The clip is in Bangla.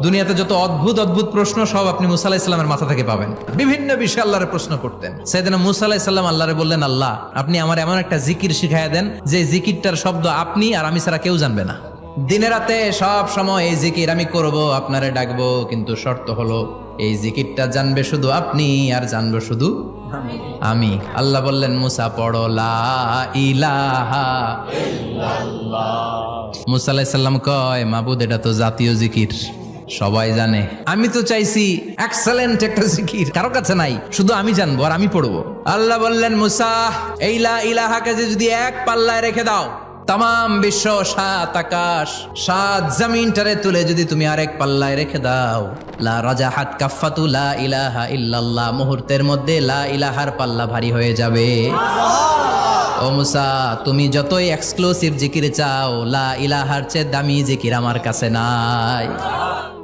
দুনিয়াতে যত অদ্ভুত অদ্ভুত প্রশ্ন সব আপনি মুসা আলাইহিস সালামের মাথা থেকে পাবেন। বিভিন্ন বিষয়ে আল্লাহরে প্রশ্ন করতেন। সাইয়েদনা মুসা আলাইহিস সালাম আল্লাহরে বললেন, আল্লাহ আপনি আমার এমন একটা জিকির শিখাইয়া দেন যে জিকিরটার শব্দ আপনি আর আমি ছাড়া কেউ জানবে না। দিনে রাতে সব সময় এই জিকির আমি করব, আপনারে ডাকবো, কিন্তু শর্ত হলো এই জিকিরটা জানবে শুধু আপনি আর জানবো শুধু আমি। আল্লাহ বললেন, মুসা পড়ো লা ইলাহা ইল্লাল্লাহ। মুসা আলাইহিস সালাম কয়, মাবুদ এটা তো জাতীয় জিকির, সবাই জানে। আমি তো চাইছি এক্সেলেন্ট একটা জিকির, কারো কাছে নাই, শুধু আমি জানবো আর আমি পড়বো। আল্লাহ বললেন, মুসা এই লা ইলাহাকে যদি এক পাল্লায় রেখে দাও, তাম বিশ্ব, 7 আকাশ 7 জমিনটারে তুলে যদি তুমি আরেক পাল্লায় রেখে দাও, লা রাজাহাত কাফাতু লা ইলাহা ইল্লাল্লাহ, মুহূর্তের মধ্যে লা ইলাহার পাল্লা ভারী হয়ে যাবে। ও মুসা, তুমি যতই এক্সক্লুসিভ জিকির চাও, লা ইলাহার চেয়ে দামি জিকির আমার কাছে নাই।